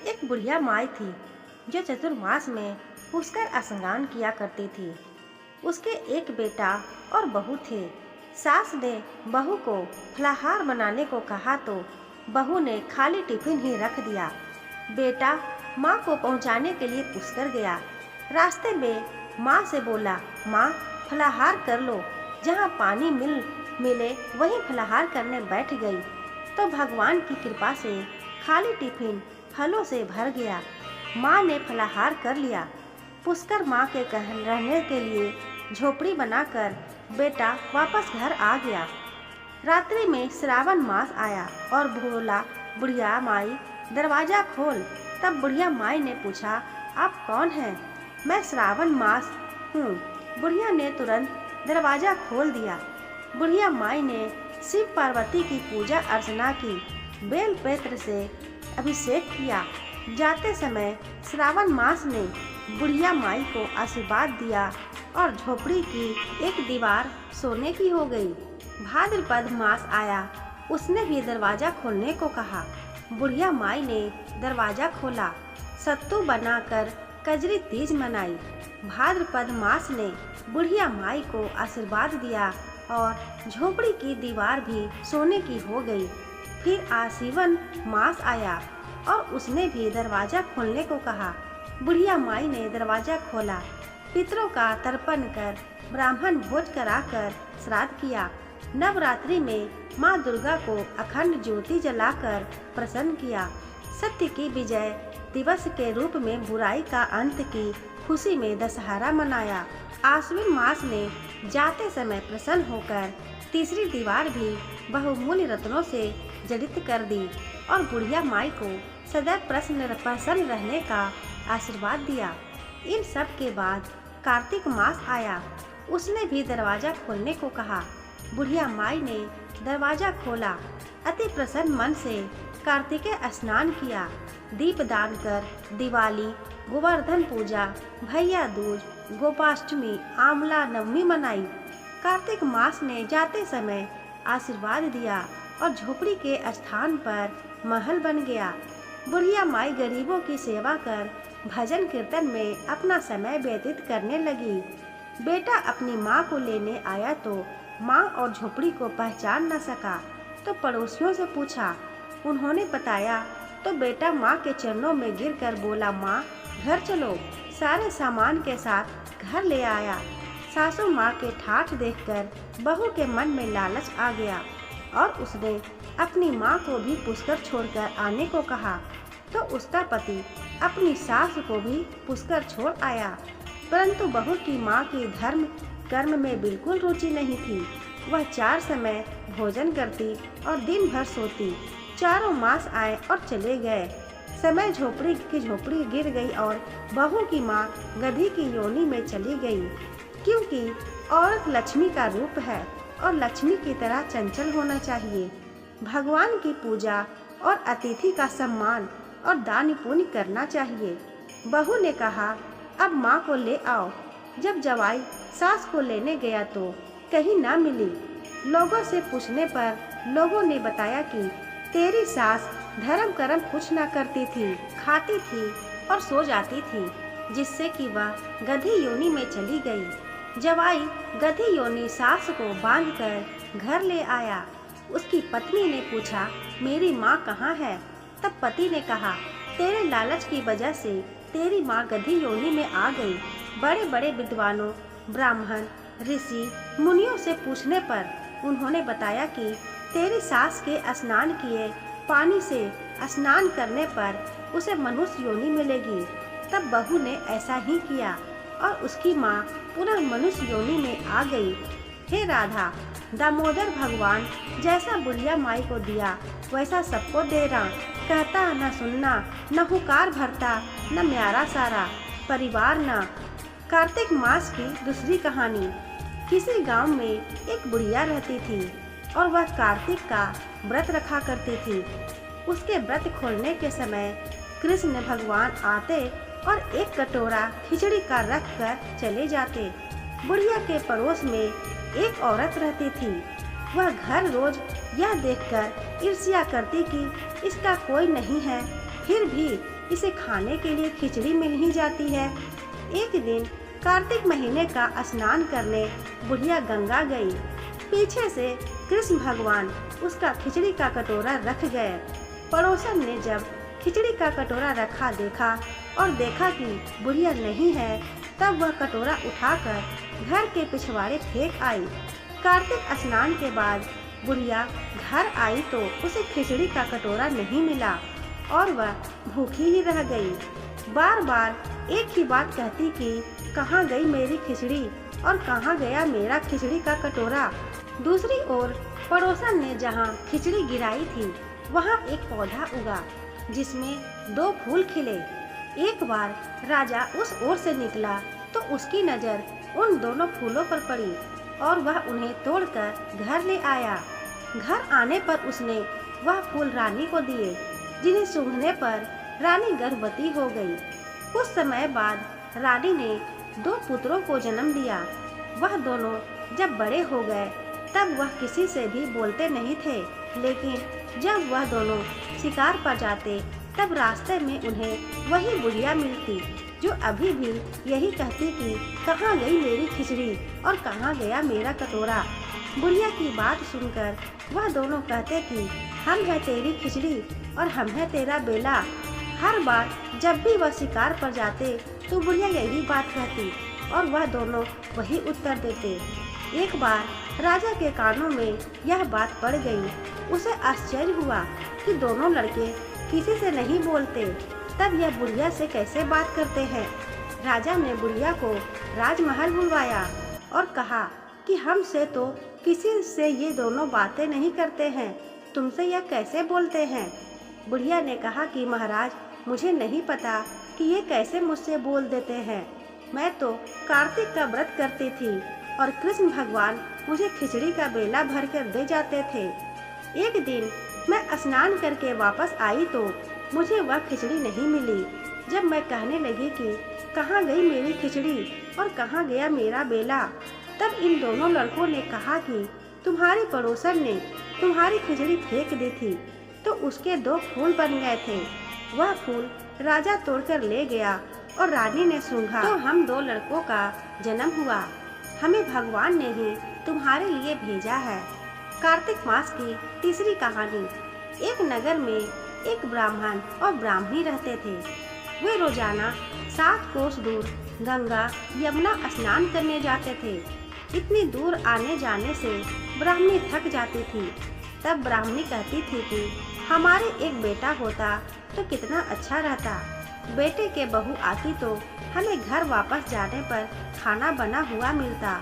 एक बुढ़िया माई थी जो चतुर्मास में पुष्कर स्नान किया करती थी। उसके एक बेटा और बहू थे। सास ने बहू को फलाहार बनाने को कहा तो बहू ने खाली टिफिन ही रख दिया। बेटा माँ को पहुँचाने के लिए पुष्कर गया। रास्ते में माँ से बोला, माँ फलाहार कर लो। जहाँ पानी मिले वहीं फलाहार करने बैठ गई तो भगवान की कृपा से खाली टिफिन फलों से भर गया। माँ ने फलाहार कर लिया। पुष्कर माँ के रहने के लिए झोपड़ी बनाकर बेटा वापस घर आ गया। रात्रि में श्रावण मास आया और बोला, बुढ़िया माई दरवाजा खोल। तब बुढ़िया माई ने पूछा, आप कौन हैं? मैं श्रावण मास हूँ। बुढ़िया ने तुरंत दरवाजा खोल दिया। बुढ़िया माई ने शिव पार्वती की पूजा अर्चना की, बेल पत्र से अभिषेक किया। जाते समय श्रावण मास ने बुढ़िया माई को आशीर्वाद दिया और झोपड़ी की एक दीवार सोने की हो गई। भाद्रपद मास आया, उसने भी दरवाजा खोलने को कहा। बुढ़िया माई ने दरवाजा खोला। सत्तू बनाकर कजरी तीज मनाई। भाद्रपद मास ने बुढ़िया माई को आशीर्वाद दिया और झोपड़ी की दीवार भी सोने की हो गई। फिर आश्विन मास आया और उसने भी दरवाजा खोलने को कहा। बुढ़िया माई ने दरवाजा खोला। पितरों का तर्पण कर ब्राह्मण भोज कराकर श्राद्ध किया। नवरात्रि में माँ दुर्गा को अखंड ज्योति जलाकर प्रसन्न किया। सत्य की विजय दिवस के रूप में बुराई का अंत की खुशी में दशहरा मनाया। आश्विन मास ने जाते समय प्रसन्न होकर तीसरी दीवार भी बहुमूल्य रत्नों से जड़ित कर दी और बुढ़िया माई को सदैव प्रसन्न रहने का आशीर्वाद दिया। इन सब के बाद कार्तिक मास आया। उसने भी दरवाजा खोलने को कहा। बुढ़िया माई ने दरवाजा खोला। अति प्रसन्न मन से कार्तिकेय स्नान किया। दीपदान कर दिवाली, गोवर्धन पूजा, भैया दूज, गोपाष्टमी, आंवला नवमी मनाई। कार्तिक मास ने जाते समय आशीर्वाद दिया और झोपड़ी के स्थान पर महल बन गया। बुढ़िया माई गरीबों की सेवा कर भजन कीर्तन में अपना समय व्यतीत करने लगी। बेटा अपनी माँ को लेने आया तो माँ और झोपड़ी को पहचान न सका तो पड़ोसियों से पूछा। उन्होंने बताया तो बेटा माँ के चरणों में गिरकर बोला, माँ घर चलो। सारे सामान के साथ घर ले आया। सासू माँ के ठाठ देखकर बहू के मन में लालच आ गया और उसने अपनी माँ को भी पुष्कर छोड़कर आने को कहा तो उसका पति अपनी सास को भी पुष्कर छोड़ आया। परंतु बहू की माँ की धर्म कर्म में बिल्कुल रुचि नहीं थी। वह 4 समय भोजन करती और दिन भर सोती। चारों मास आए और चले गए। समय झोपड़ी गिर गई और बहू की माँ गधी की योनि में चली गई। क्योंकि औरत लक्ष्मी का रूप है और लक्ष्मी की तरह चंचल होना चाहिए। भगवान की पूजा और अतिथि का सम्मान और दान पुण्य करना चाहिए। बहू ने कहा, अब माँ को ले आओ। जब जवाई सास को लेने गया तो कहीं ना मिली। लोगों से पूछने पर लोगों ने बताया कि तेरी सास धर्म कर्म कुछ ना करती थी, खाती थी और सो जाती थी, जिससे कि वह गधी योनि में चली गई। जवाई गधी योनि सास को बांधकर घर ले आया। उसकी पत्नी ने पूछा, मेरी माँ कहाँ है? तब पति ने कहा, तेरे लालच की वजह से तेरी माँ गधी योनि में आ गई। बड़े बड़े विद्वानों, ब्राह्मण, ऋषि, मुनियों से पूछने पर उन्होंने बताया कि तेरी सास के स्नान किए पानी से स्नान करने पर उसे मनुष्य योनि मिलेगी। तब बहू ने ऐसा ही किया और उसकी माँ पुनः मनुष्य योनि में आ गई। हे राधा, दामोदर भगवान जैसा बुढ़िया माई को दिया वैसा सबको दे रहा। कहता न सुनना, न हुकार भरता, न म्यारा सारा परिवार न। कार्तिक मास की दूसरी कहानी। किसी गांव में एक बुढ़िया रहती थी और वह कार्तिक का व्रत रखा करती थी। उसके व्रत खोलने के समय कृष्ण भगवान आते और एक कटोरा खिचड़ी का रख कर चले जाते। बुढ़िया के पड़ोस में एक औरत रहती थी। वह घर रोज यह देखकर ईर्ष्या करती कि इसका कोई नहीं है, फिर भी इसे खाने के लिए खिचड़ी मिल ही जाती है। एक दिन कार्तिक महीने का स्नान करने बुढ़िया गंगा गई। पीछे से कृष्ण भगवान उसका खिचड़ी का कटोरा रख गए। पड़ोसन ने जब खिचड़ी का कटोरा रखा देखा और देखा कि बुढ़िया नहीं है, तब वह कटोरा उठाकर घर के पिछवाड़े फेंक आई। कार्तिक स्नान के बाद बुढ़िया घर आई तो उसे खिचड़ी का कटोरा नहीं मिला और वह भूखी ही रह गई। बार बार एक ही बात कहती कि कहाँ गई मेरी खिचड़ी और कहाँ गया मेरा खिचड़ी का कटोरा। दूसरी ओर पड़ोसन ने जहाँ खिचड़ी गिराई थी वहाँ एक पौधा उगा जिसमें 2 फूल खिले। एक बार राजा उस ओर से निकला तो उसकी नज़र उन दोनों फूलों पर पड़ी और वह उन्हें तोड़कर घर ले आया। घर आने पर उसने वह फूल रानी को दिए, जिन्हें सूंघने पर रानी गर्भवती हो गई। कुछ समय बाद रानी ने 2 पुत्रों को जन्म दिया। वह दोनों जब बड़े हो गए तब वह किसी से भी बोलते नहीं थे, लेकिन जब वह दोनों शिकार पर जाते तब रास्ते में उन्हें वही बुढ़िया मिलती जो अभी भी यही कहती कि कहाँ गई मेरी खिचड़ी और कहाँ गया मेरा कटोरा। बुढ़िया की बात सुनकर वह दोनों कहते कि हम है तेरी खिचड़ी और हम है तेरा बेला। हर बार जब भी वह शिकार पर जाते तो बुढ़िया यही बात कहती और वह दोनों वही उत्तर देते। एक बार राजा के कानों में यह बात पड़ गई। उसे आश्चर्य हुआ कि दोनों लड़के किसी से नहीं बोलते, तब यह बुढ़िया से कैसे बात करते हैं। राजा ने बुढ़िया को राजमहल बुलवाया और कहा कि हमसे तो किसी से ये दोनों बातें नहीं करते हैं, तुमसे यह कैसे बोलते हैं। बुढ़िया ने कहा कि महाराज, मुझे नहीं पता कि ये कैसे मुझसे बोल देते हैं। मैं तो कार्तिक का व्रत करती थी और कृष्ण भगवान मुझे खिचड़ी का बेला भर कर दे जाते थे। एक दिन मैं स्नान करके वापस आई तो मुझे वह खिचड़ी नहीं मिली। जब मैं कहने लगी कि कहाँ गई मेरी खिचड़ी और कहाँ गया मेरा बेला, तब इन दोनों लड़कों ने कहा कि तुम्हारे पड़ोसन ने तुम्हारी खिचड़ी फेंक दी थी तो उसके 2 फूल बन गए थे। वह फूल राजा तोड़कर ले गया और रानी ने सूंघा तो हम 2 लड़कों का जन्म हुआ। हमें भगवान ने ही तुम्हारे लिए भेजा है। कार्तिक मास की तीसरी कहानी। एक नगर में एक ब्राह्मण और ब्राह्मणी रहते थे। वे रोजाना 7 कोस दूर गंगा यमुना स्नान करने जाते थे। इतनी दूर आने जाने से ब्राह्मणी थक जाती थी। तब ब्राह्मणी कहती थी कि हमारे एक बेटा होता तो कितना अच्छा रहता। बेटे के बहू आती तो हमें घर वापस जाने पर खाना बना हुआ मिलता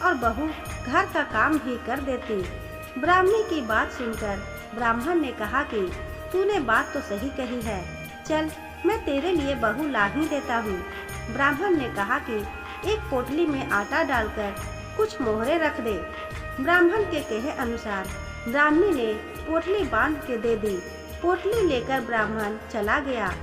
और बहू घर का काम भी कर देती। ब्राह्मणी की बात सुनकर ब्राह्मण ने कहा कि तूने बात तो सही कही है, चल मैं तेरे लिए बहू ला ही देता हूँ। ब्राह्मण ने कहा कि एक पोटली में आटा डालकर कुछ मोहरे रख दे। ब्राह्मण के कहे अनुसार ब्राह्मणी ने पोटली बांध के दे दी। पोटली लेकर ब्राह्मण चला गया।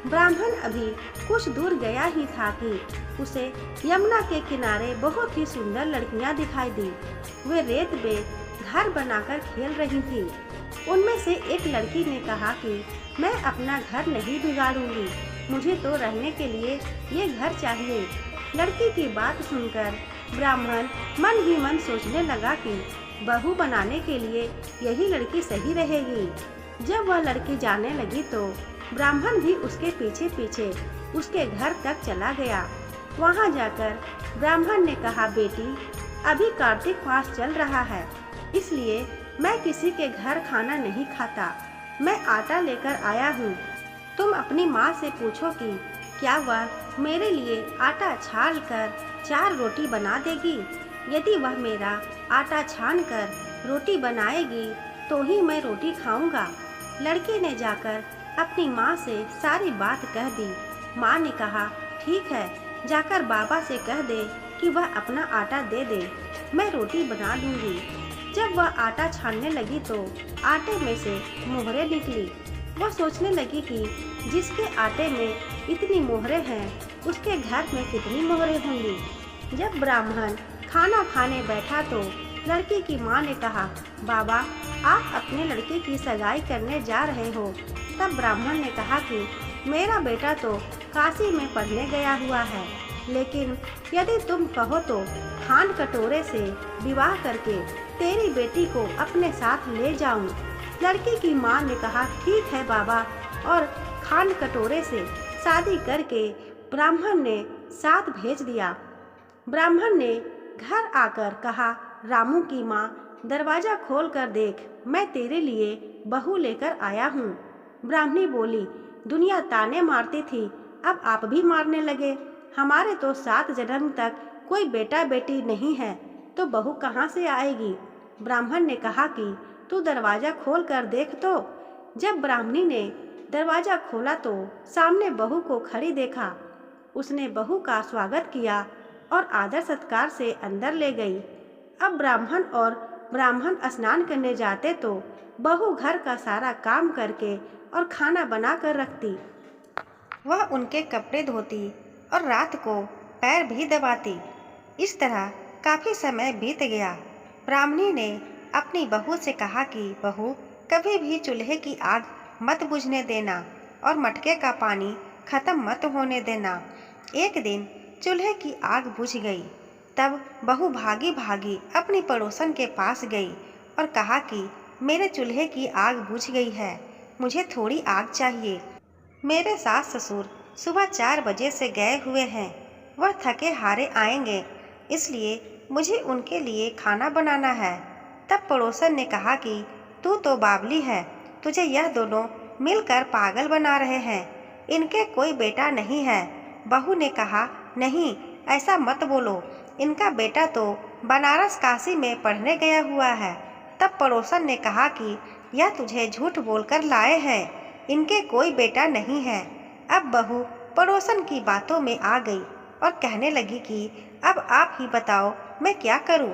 ब्राह्मण अभी कुछ दूर गया ही था कि उसे यमुना के किनारे बहुत ही सुंदर लड़कियां दिखाई दी। वे रेत पे घर बनाकर खेल रही थी। उनमें से एक लड़की ने कहा कि मैं अपना घर नहीं बिगाड़ूंगी, मुझे तो रहने के लिए ये घर चाहिए। लड़की की बात सुनकर ब्राह्मण मन ही मन सोचने लगा कि बहू बनाने के लिए यही लड़की सही रहेगी। जब वह लड़की जाने लगी तो ब्राह्मण भी उसके पीछे पीछे उसके घर तक चला गया। वहां जाकर ब्राह्मण ने कहा, बेटी अभी कार्तिक मास चल रहा है, इसलिए मैं किसी के घर खाना नहीं खाता। मैं आटा लेकर आया हूँ। तुम अपनी माँ से पूछो कि क्या वह मेरे लिए आटा छान कर 4 रोटी बना देगी। यदि वह मेरा आटा छान कर रोटी बनाएगी तो ही मैं रोटी खाऊंगा। लड़के ने जाकर अपनी माँ से सारी बात कह दी। माँ ने कहा, ठीक है, जाकर बाबा से कह दे कि वह अपना आटा दे दे, मैं रोटी बना दूंगी। जब वह आटा छानने लगी तो आटे में से मोहरे निकली। वह सोचने लगी कि जिसके आटे में इतनी मोहरे हैं उसके घर में कितनी मोहरे होंगी। जब ब्राह्मण खाना खाने बैठा तो लड़की की माँ ने कहा, बाबा आप अपने लड़के की सगाई करने जा रहे हो तब ब्राह्मण ने कहा कि मेरा बेटा तो काशी में पढ़ने गया हुआ है, लेकिन यदि तुम कहो तो खान कटोरे से विवाह करके तेरी बेटी को अपने साथ ले जाऊं। लड़की की मां ने कहा ठीक है बाबा, और खान कटोरे से शादी करके ब्राह्मण ने साथ भेज दिया। ब्राह्मण ने घर आकर कहा, रामू की माँ, दरवाजा खोल कर देख, मैं तेरे लिए बहू लेकर आया हूँ। ब्राह्मणी बोली, दुनिया ताने मारती थी, अब आप भी मारने लगे। हमारे तो 7 जन्म तक कोई बेटा बेटी नहीं है, तो बहू कहाँ से आएगी। ब्राह्मण ने कहा कि तू दरवाजा खोल कर देख तो। जब ब्राह्मणी ने दरवाजा खोला तो सामने बहू को खड़ी देखा। उसने बहू का स्वागत किया और आदर सत्कार से अंदर ले गई। अब ब्राह्मण स्नान करने जाते तो बहू घर का सारा काम करके और खाना बना कर रखती। वह उनके कपड़े धोती और रात को पैर भी दबाती। इस तरह काफी समय बीत गया। ब्राह्मणी ने अपनी बहू से कहा कि बहू, कभी भी चूल्हे की आग मत बुझने देना और मटके का पानी खत्म मत होने देना। एक दिन चूल्हे की आग बुझ गई। तब बहू भागी भागी अपनी पड़ोसन के पास गई और कहा कि मेरे चूल्हे की आग बुझ गई है, मुझे थोड़ी आग चाहिए। मेरे सास ससुर सुबह 4 बजे से गए हुए हैं, वह थके हारे आएंगे, इसलिए मुझे उनके लिए खाना बनाना है। तब पड़ोसन ने कहा कि तू तो बावली है, तुझे यह दोनों मिलकर पागल बना रहे हैं, इनके कोई बेटा नहीं है। बहू ने कहा, नहीं, ऐसा मत बोलो, इनका बेटा तो बनारस काशी में पढ़ने गया हुआ है। तब पड़ोसन ने कहा कि यह तुझे झूठ बोलकर लाए हैं, इनके कोई बेटा नहीं है। अब बहू पड़ोसन की बातों में आ गई और कहने लगी कि अब आप ही बताओ मैं क्या करूं।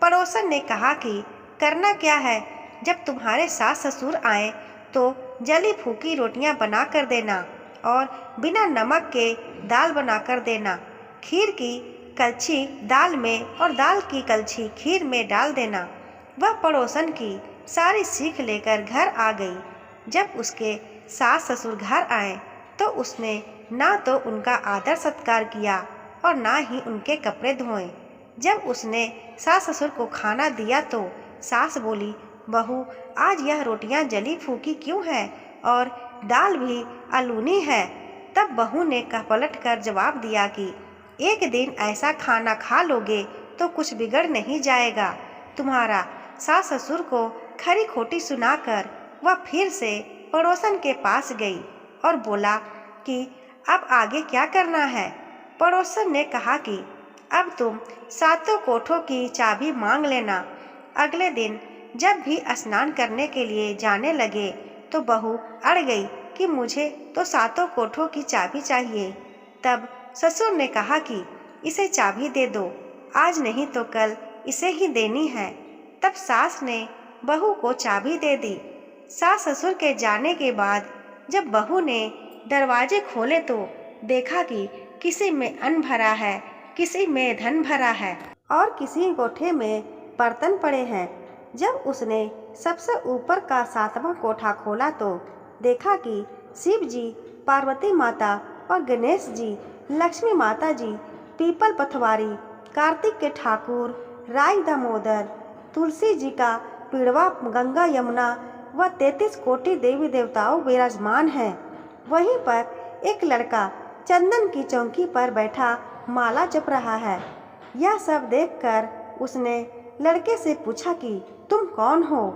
पड़ोसन ने कहा कि करना क्या है, जब तुम्हारे सास ससुर आए तो जली फूकी रोटियां बना कर देना और बिना नमक के दाल बना कर देना। खीर की कलछी दाल में और दाल की कलछी खीर में डाल देना। वह पड़ोसन की सारी सीख लेकर घर आ गई। जब उसके सास ससुर घर आए तो उसने ना तो उनका आदर सत्कार किया और ना ही उनके कपड़े धोए। जब उसने सास ससुर को खाना दिया तो सास बोली, बहू, आज यह रोटियां जली फूकी क्यों है और दाल भी अलूनी है। तब बहू ने पलट कर जवाब दिया कि एक दिन ऐसा खाना खा लोगे तो कुछ बिगड़ नहीं जाएगा। तुम्हारा सास ससुर को खरी खोटी सुनाकर वह फिर से पड़ोसन के पास गई और बोला कि अब आगे क्या करना है। पड़ोसन ने कहा कि अब तुम 7 कोठों की चाबी मांग लेना। अगले दिन जब भी स्नान करने के लिए जाने लगे तो बहू अड़ गई कि मुझे तो 7 कोठों की चाबी चाहिए। तब ससुर ने कहा कि इसे चाबी दे दो, आज नहीं तो कल इसे ही देनी है। तब सास ने बहू को चाबी दे दी। सास ससुर के जाने के बाद जब बहू ने दरवाजे खोले तो देखा कि किसी में अन्न भरा है, किसी में धन भरा है और किसी कोठे में बर्तन पड़े हैं। जब उसने सबसे ऊपर का 7वां कोठा खोला तो देखा कि शिव जी, पार्वती माता और गणेश जी, लक्ष्मी माता जी, पीपल पथवारी, कार्तिक के ठाकुर, राय दामोदर, तुलसी जी का पीड़वा, गंगा यमुना व 33 कोटि देवी देवताओं विराजमान हैं। वहीं पर एक लड़का चंदन की चौकी पर बैठा माला जप रहा है। यह सब देखकर उसने लड़के से पूछा कि तुम कौन हो।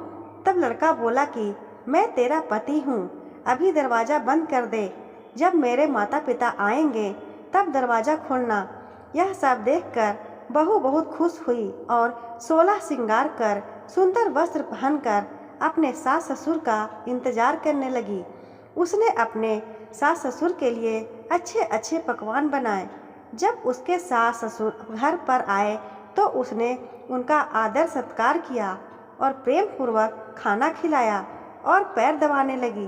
तब लड़का बोला कि मैं तेरा पति हूँ, अभी दरवाज़ा बंद कर दे, जब मेरे माता पिता आएंगे तब दरवाज़ा खोलना। यह सब देखकर बहू बहुत खुश हुई और 16 श्रृंगार कर सुंदर वस्त्र पहनकर अपने सास ससुर का इंतजार करने लगी। उसने अपने सास ससुर के लिए अच्छे अच्छे पकवान बनाए। जब उसके सास ससुर घर पर आए तो उसने उनका आदर सत्कार किया और प्रेम पूर्वक खाना खिलाया और पैर दबाने लगी।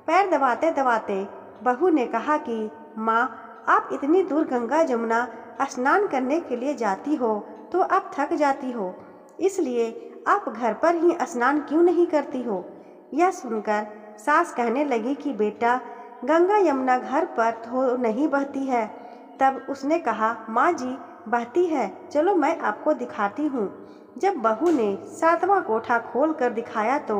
पैर दबाते दबाते बहू ने कहा कि माँ, आप इतनी दूर गंगा जमुना स्नान करने के लिए जाती हो तो आप थक जाती हो, इसलिए आप घर पर ही स्नान क्यों नहीं करती हो। यह सुनकर सास कहने लगी कि बेटा, गंगा यमुना घर पर तो नहीं बहती है। तब उसने कहा, माँ जी बहती है, चलो मैं आपको दिखाती हूँ। जब बहू ने 7वां कोठा खोल कर दिखाया तो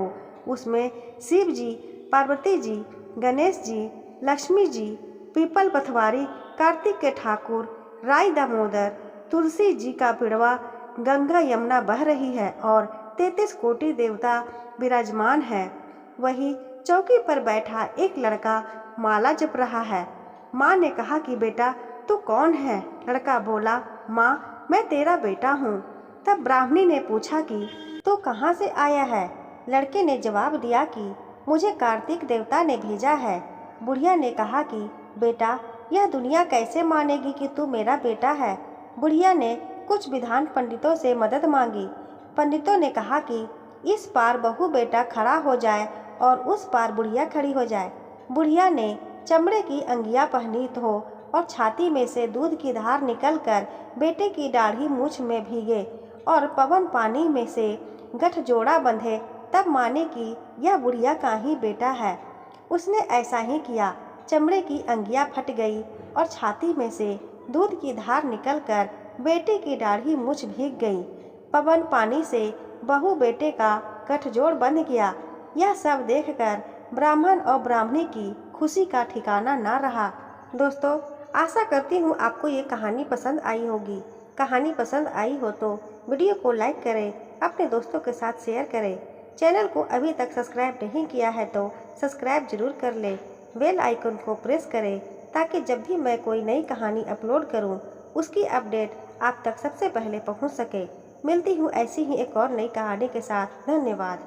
उसमें शिव जी, पार्वती जी, गणेश जी, लक्ष्मी जी, पीपल पथवारी, कार्तिक के ठाकुर, राय दामोदर, तुलसी जी का पिड़वा, गंगा यमुना बह रही है और 33 कोटि देवता विराजमान है। वही चौकी पर बैठा एक लड़का माला जप रहा है। माँ ने कहा कि बेटा तू कौन है? लड़का बोला, माँ मैं तेरा बेटा हूँ। तब ब्राह्मणी ने पूछा कि तू कहाँ से आया है? लड़के ने जवाब दिया कि मुझे कार्तिक देवता ने भेजा है। बुढ़िया ने कहा कि बेटा यह दुनिया कैसे मानेगी कि तू मेरा बेटा है? बुढ़िया ने कुछ विद्वान पंडितों से मदद मांगी। पंडितों ने कहा कि इस पार बहू बेटा खड़ा हो जाए और उस पार बुढ़िया खड़ी हो जाए। बुढ़िया ने चमड़े की अंगिया पहनी तो और छाती में से दूध की धार निकलकर बेटे की दाढ़ी मूछ में भीगे और पवन पानी में से गठजोड़ा बंधे, तब माने कि यह बुढ़िया का ही बेटा है। उसने ऐसा ही किया। चमड़े की अंगिया फट गई और छाती में से दूध की धार निकलकर बेटे की दाढ़ी मूछ भीग गई। पवन पानी से बहू बेटे का गठजोड़ बंध गया। यह सब देखकर ब्राह्मण और ब्राह्मणी की खुशी का ठिकाना ना रहा। दोस्तों, आशा करती हूँ आपको ये कहानी पसंद आई होगी। कहानी पसंद आई हो तो वीडियो को लाइक करें, अपने दोस्तों के साथ शेयर करें। चैनल को अभी तक सब्सक्राइब नहीं किया है तो सब्सक्राइब जरूर कर लें। बेल आइकन को प्रेस करें ताकि जब भी मैं कोई नई कहानी अपलोड करूं, उसकी अपडेट आप तक सबसे पहले पहुंच सके। मिलती हूं ऐसी ही एक और नई कहानी के साथ। धन्यवाद।